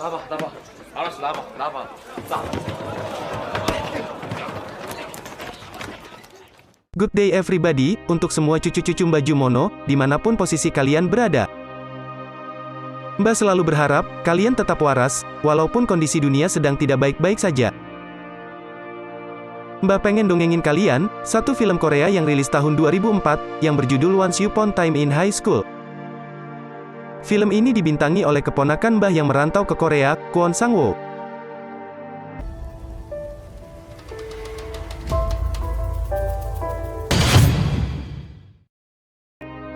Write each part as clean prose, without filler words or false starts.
나봐. 알았어, 나봐. Good day everybody, untuk semua cucu-cucu Mbah Jumono, dimanapun posisi kalian berada. Mbah selalu berharap, kalian tetap waras, walaupun kondisi dunia sedang tidak baik-baik saja. Mbah pengen dongengin kalian, satu film Korea yang rilis tahun 2004, yang berjudul Once Upon a Time in High School. Film ini dibintangi oleh keponakan Mbah yang merantau ke Korea, Kwon Sang-woo.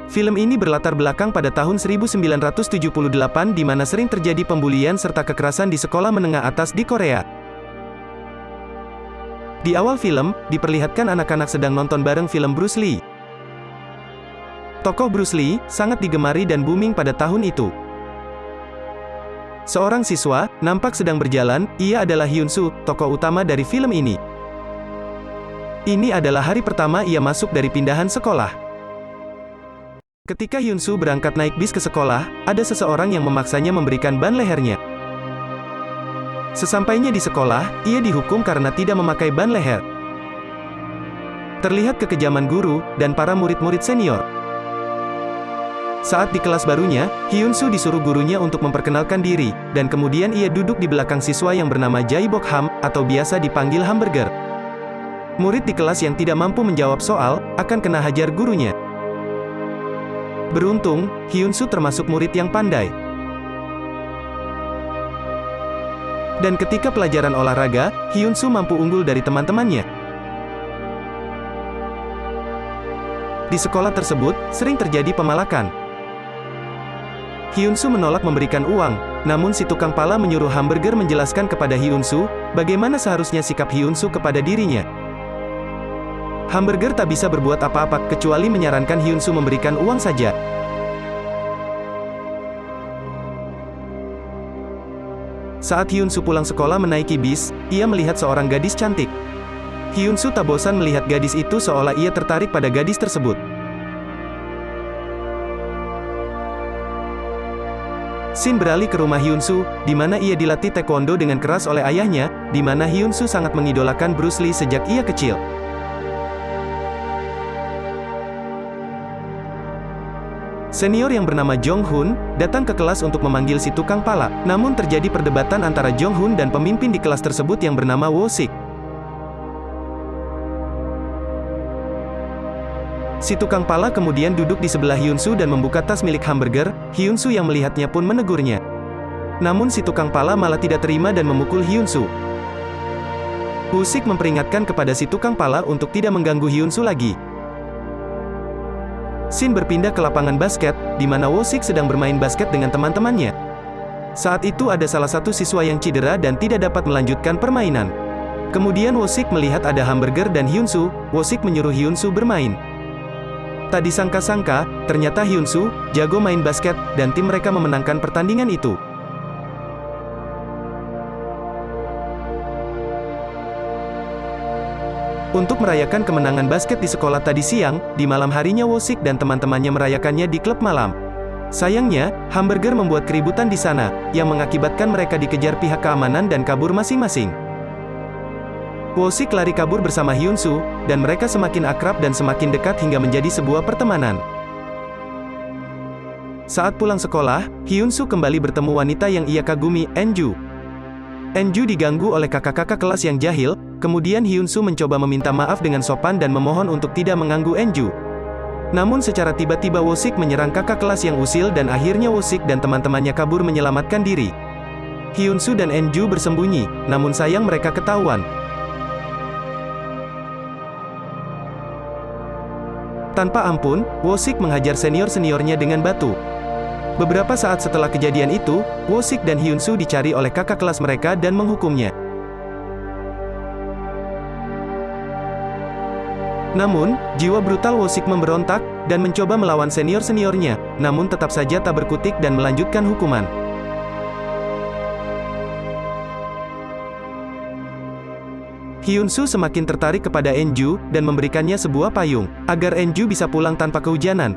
Film ini berlatar belakang pada tahun 1978 di mana sering terjadi pembulian serta kekerasan di sekolah menengah atas di Korea. Di awal film, diperlihatkan anak-anak sedang nonton bareng film Bruce Lee. Tokoh Bruce Lee sangat digemari dan booming pada tahun itu. Seorang siswa nampak sedang berjalan, ia adalah Hyun Soo, tokoh utama dari film ini. Ini adalah hari pertama ia masuk dari pindahan sekolah. Ketika Hyun Soo berangkat naik bis ke sekolah, ada seseorang yang memaksanya memberikan ban lehernya. Sesampainya di sekolah, ia dihukum karena tidak memakai ban leher. Terlihat kekejaman guru dan para murid-murid senior. Saat di kelas barunya, Hyun Soo disuruh gurunya untuk memperkenalkan diri, dan kemudian ia duduk di belakang siswa yang bernama Jae Bok Ham, atau biasa dipanggil Hamburger. Murid di kelas yang tidak mampu menjawab soal, akan kena hajar gurunya. Beruntung, Hyun Soo termasuk murid yang pandai. Dan ketika pelajaran olahraga, Hyun Soo mampu unggul dari teman-temannya. Di sekolah tersebut, sering terjadi pemalakan. Hyun Soo menolak memberikan uang, namun si tukang pala menyuruh Hamburger menjelaskan kepada Hyun Soo, bagaimana seharusnya sikap Hyun Soo kepada dirinya. Hamburger tak bisa berbuat apa-apa, kecuali menyarankan Hyun Soo memberikan uang saja. Saat Hyun Soo pulang sekolah menaiki bis, ia melihat seorang gadis cantik. Hyun Soo tak bosan melihat gadis itu seolah ia tertarik pada gadis tersebut. Scene beralih ke rumah Hyun Soo, di mana ia dilatih taekwondo dengan keras oleh ayahnya, di mana Hyun Soo sangat mengidolakan Bruce Lee sejak ia kecil. Senior yang bernama Jong Hoon, datang ke kelas untuk memanggil si tukang pala, namun terjadi perdebatan antara Jong Hoon dan pemimpin di kelas tersebut yang bernama Wo Sik. Si tukang pala kemudian duduk di sebelah Hyun Soo dan membuka tas milik Hamburger. Hyun Soo yang melihatnya pun menegurnya. Namun si tukang pala malah tidak terima dan memukul Hyun Soo. Wo Sik memperingatkan kepada si tukang pala untuk tidak mengganggu Hyun Soo lagi. Scene berpindah ke lapangan basket, di mana Wo Sik sedang bermain basket dengan teman-temannya. Saat itu ada salah satu siswa yang cedera dan tidak dapat melanjutkan permainan. Kemudian Wo Sik melihat ada Hamburger dan Hyun Soo, Wo Sik menyuruh Hyun Soo bermain. Tak disangka-sangka, ternyata Hyun Soo jago main basket, dan tim mereka memenangkan pertandingan itu. Untuk merayakan kemenangan basket di sekolah tadi siang, di malam harinya Wo Sik dan teman-temannya merayakannya di klub malam. Sayangnya, Hamburger membuat keributan di sana, yang mengakibatkan mereka dikejar pihak keamanan dan kabur masing-masing. Wo Sik lari kabur bersama Hyun Soo, dan mereka semakin akrab dan semakin dekat hingga menjadi sebuah pertemanan. Saat pulang sekolah, Hyun Soo kembali bertemu wanita yang ia kagumi, Enju. Enju diganggu oleh kakak-kakak kelas yang jahil, kemudian Hyun Soo mencoba meminta maaf dengan sopan dan memohon untuk tidak mengganggu Enju. Namun secara tiba-tiba Wo Sik menyerang kakak kelas yang usil dan akhirnya Wo Sik dan teman-temannya kabur menyelamatkan diri. Hyun Soo dan Enju bersembunyi, namun sayang mereka ketahuan. Tanpa ampun, Wo Sik menghajar senior-seniornya dengan batu. Beberapa saat setelah kejadian itu, Wo Sik dan Hyun Soo dicari oleh kakak kelas mereka dan menghukumnya. Namun, jiwa brutal Wo Sik memberontak, dan mencoba melawan senior-seniornya, namun tetap saja tak berkutik dan melanjutkan hukuman. Hyun Soo semakin tertarik kepada Enju, dan memberikannya sebuah payung, agar Enju bisa pulang tanpa kehujanan.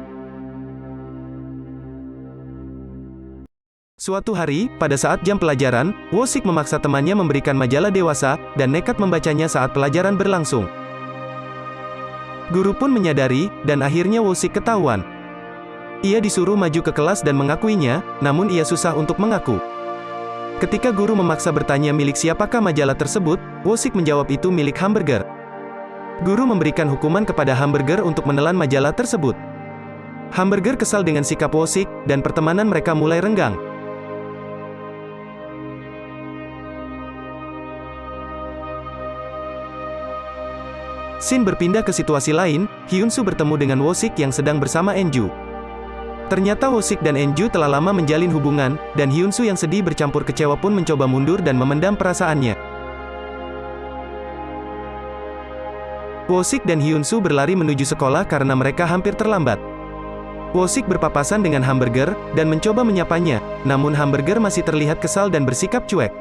Suatu hari, pada saat jam pelajaran, Wo-sik memaksa temannya memberikan majalah dewasa, dan nekat membacanya saat pelajaran berlangsung. Guru pun menyadari, dan akhirnya Wo-sik ketahuan. Ia disuruh maju ke kelas dan mengakuinya, namun ia susah untuk mengaku. Ketika guru memaksa bertanya milik siapakah majalah tersebut, Wo-sik menjawab itu milik Hamburger. Guru memberikan hukuman kepada Hamburger untuk menelan majalah tersebut. Hamburger kesal dengan sikap Wo-sik, dan pertemanan mereka mulai renggang. Scene berpindah ke situasi lain, Hyun-soo bertemu dengan Wo-sik yang sedang bersama Enju. Ternyata Wo-sik dan Enju telah lama menjalin hubungan, dan Hyun-soo yang sedih bercampur kecewa pun mencoba mundur dan memendam perasaannya. Wo-sik dan Hyun-soo berlari menuju sekolah karena mereka hampir terlambat. Wo-sik berpapasan dengan Hamburger, dan mencoba menyapanya, namun Hamburger masih terlihat kesal dan bersikap cuek.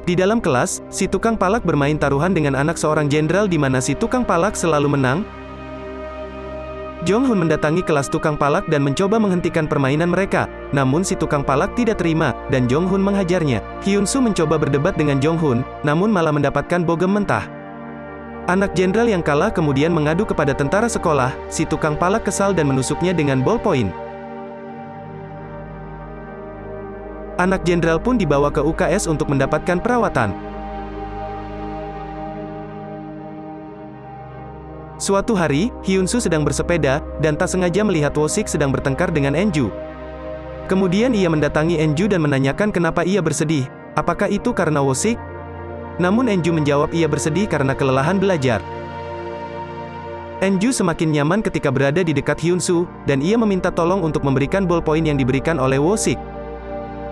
Di dalam kelas, si tukang palak bermain taruhan dengan anak seorang jenderal di mana si tukang palak selalu menang. Jong-hun mendatangi kelas tukang palak dan mencoba menghentikan permainan mereka, namun si tukang palak tidak terima, dan Jong-hun menghajarnya. Hyun-soo mencoba berdebat dengan Jong-hun, namun malah mendapatkan bogem mentah. Anak jenderal yang kalah kemudian mengadu kepada tentara sekolah, si tukang palak kesal dan menusuknya dengan ballpoint. Anak jenderal pun dibawa ke UKS untuk mendapatkan perawatan. Suatu hari, Hyun-soo sedang bersepeda, dan tak sengaja melihat Wo-sik sedang bertengkar dengan Enju. Kemudian ia mendatangi Enju dan menanyakan kenapa ia bersedih. Apakah itu karena Wo-sik? Namun Enju menjawab ia bersedih karena kelelahan belajar. Enju semakin nyaman ketika berada di dekat Hyun-soo, dan ia meminta tolong untuk memberikan ballpoint yang diberikan oleh Wo-sik.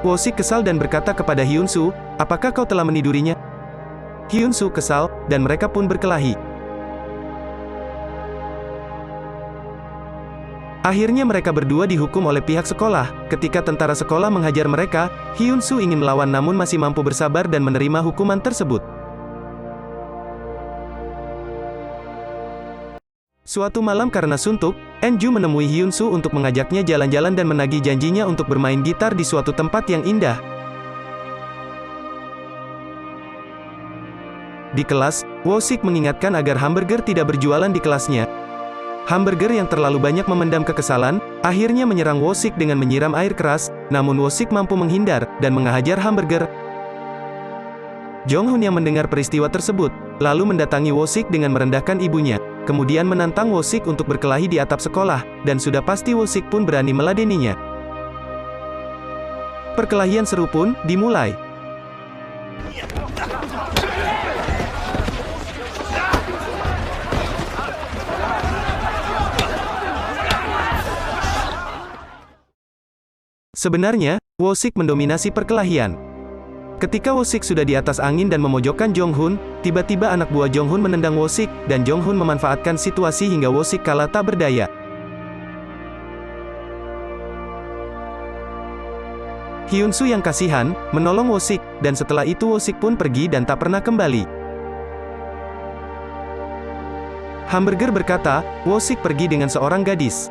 Wo-sik kesal dan berkata kepada Hyun-soo, apakah kau telah menidurinya? Hyun-soo kesal, dan mereka pun berkelahi. Akhirnya mereka berdua dihukum oleh pihak sekolah. Ketika tentara sekolah menghajar mereka, Hyun-soo ingin melawan namun masih mampu bersabar dan menerima hukuman tersebut. Suatu malam karena suntuk, Enju menemui Hyun-soo untuk mengajaknya jalan-jalan dan menagih janjinya untuk bermain gitar di suatu tempat yang indah. Di kelas, Wo-sik mengingatkan agar Hamburger tidak berjualan di kelasnya. Hamburger yang terlalu banyak memendam kekesalan, akhirnya menyerang Wo-sik dengan menyiram air keras, namun Wo-sik mampu menghindar, dan menghajar Hamburger. Jong-hun yang mendengar peristiwa tersebut, lalu mendatangi Wo-sik dengan merendahkan ibunya, kemudian menantang Wo-sik untuk berkelahi di atap sekolah, dan sudah pasti Wo-sik pun berani meladeninya. Perkelahian seru pun dimulai. Sebenarnya, Wo-sik mendominasi perkelahian. Ketika Wo-sik sudah di atas angin dan memojokkan Jong-hun, tiba-tiba anak buah Jong-hun menendang Wo-sik, dan Jong-hun memanfaatkan situasi hingga Wo-sik kalah tak berdaya. Hyun-soo yang kasihan, menolong Wo-sik, dan setelah itu Wo-sik pun pergi dan tak pernah kembali. Hamburger berkata, Wo-sik pergi dengan seorang gadis.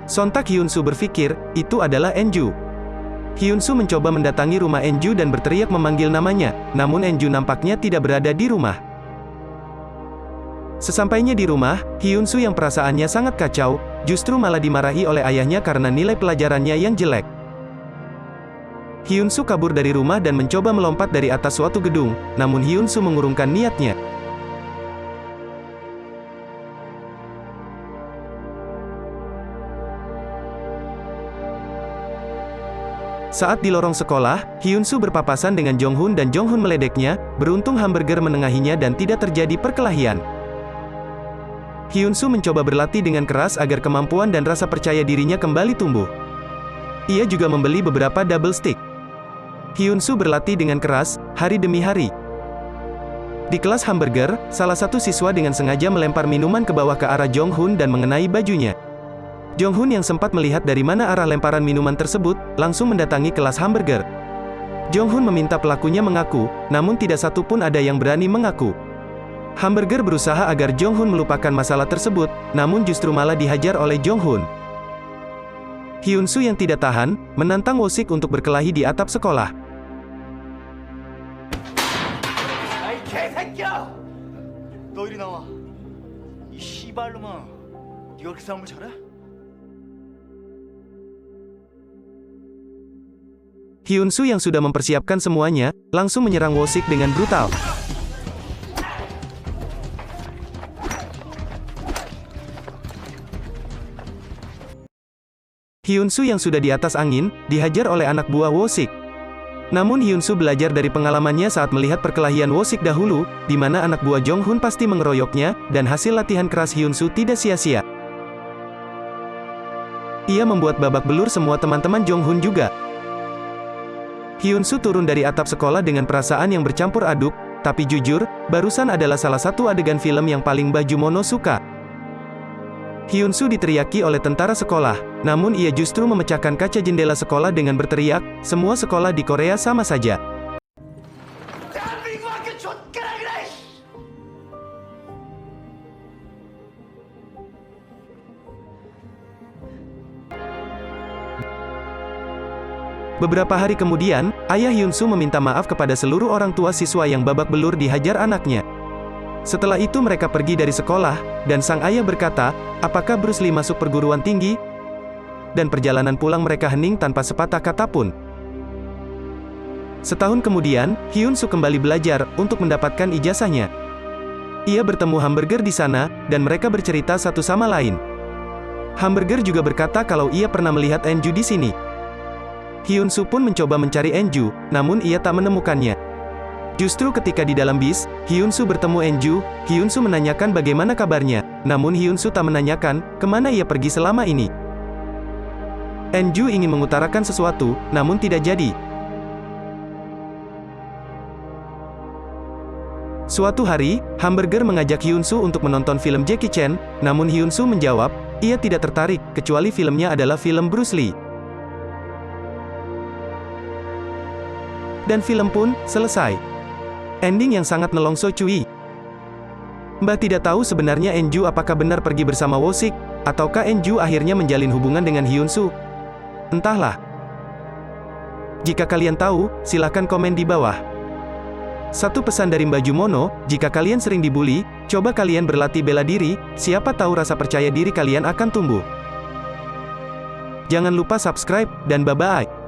Sontak Hyun-soo berpikir, itu adalah Enju. Hyun-soo mencoba mendatangi rumah Enju dan berteriak memanggil namanya, namun Enju nampaknya tidak berada di rumah. Sesampainya di rumah, Hyun-soo yang perasaannya sangat kacau, justru malah dimarahi oleh ayahnya karena nilai pelajarannya yang jelek. Hyun-soo kabur dari rumah dan mencoba melompat dari atas suatu gedung, namun Hyun-soo mengurungkan niatnya. Saat di lorong sekolah, Hyun-soo berpapasan dengan Jong-hun dan Jong-hun meledeknya, beruntung Hamburger menengahinya dan tidak terjadi perkelahian. Hyun-soo mencoba berlatih dengan keras agar kemampuan dan rasa percaya dirinya kembali tumbuh. Ia juga membeli beberapa double stick. Hyun-soo berlatih dengan keras, hari demi hari. Di kelas Hamburger, salah satu siswa dengan sengaja melempar minuman ke bawah ke arah Jong-hun dan mengenai bajunya. Jong-hun yang sempat melihat dari mana arah lemparan minuman tersebut, langsung mendatangi kelas Hamburger. Jong-hun meminta pelakunya mengaku, namun tidak satu pun ada yang berani mengaku. Hamburger berusaha agar Jong-hun melupakan masalah tersebut, namun justru malah dihajar oleh Jong-hun. Hyun-soo yang tidak tahan, menantang Wo-sik untuk berkelahi di atap sekolah. 아이 개새끼야! 너 이리 나와. 이 씨발놈아, 네가 그 싸움을 잘해? Hyun-soo yang sudah mempersiapkan semuanya, langsung menyerang Wo-sik dengan brutal. Hyun-soo yang sudah di atas angin, dihajar oleh anak buah Wo-sik. Namun Hyun-soo belajar dari pengalamannya saat melihat perkelahian Wo-sik dahulu, di mana anak buah Jong-hun pasti mengeroyoknya, dan hasil latihan keras Hyun-soo tidak sia-sia. Ia membuat babak belur semua teman-teman Jong-hun juga. Hyun-soo turun dari atap sekolah dengan perasaan yang bercampur aduk, tapi jujur, barusan adalah salah satu adegan film yang paling Mbah Jumono suka. Hyun-soo diteriaki oleh tentara sekolah, namun ia justru memecahkan kaca jendela sekolah dengan berteriak, semua sekolah di Korea sama saja. Beberapa hari kemudian, ayah Hyun-soo meminta maaf kepada seluruh orang tua siswa yang babak belur dihajar anaknya. Setelah itu mereka pergi dari sekolah, dan sang ayah berkata, apakah Bruce Lee masuk perguruan tinggi? Dan perjalanan pulang mereka hening tanpa sepatah kata pun. Setahun kemudian, Hyun-soo kembali belajar, untuk mendapatkan ijazahnya. Ia bertemu Hamburger di sana, dan mereka bercerita satu sama lain. Hamburger juga berkata kalau ia pernah melihat Enju di sini. Hyun-soo pun mencoba mencari Enju, namun ia tak menemukannya. Justru ketika di dalam bis, Hyun-soo bertemu Enju, Hyun-soo menanyakan bagaimana kabarnya, namun Hyun-soo tak menanyakan, kemana ia pergi selama ini. Enju ingin mengutarakan sesuatu, namun tidak jadi. Suatu hari, Hamburger mengajak Hyun-soo untuk menonton film Jackie Chan, namun Hyun-soo menjawab, ia tidak tertarik, kecuali filmnya adalah film Bruce Lee. Dan film pun selesai. Ending yang sangat nelongso cuy. Mbah tidak tahu sebenarnya Enju apakah benar pergi bersama Wo-sik, ataukah Enju akhirnya menjalin hubungan dengan Hyun-soo. Entahlah. Jika kalian tahu, silahkan komen di bawah. Satu pesan dari Mbah Jumono, jika kalian sering dibully, coba kalian berlatih bela diri, siapa tahu rasa percaya diri kalian akan tumbuh. Jangan lupa subscribe, dan bye-bye.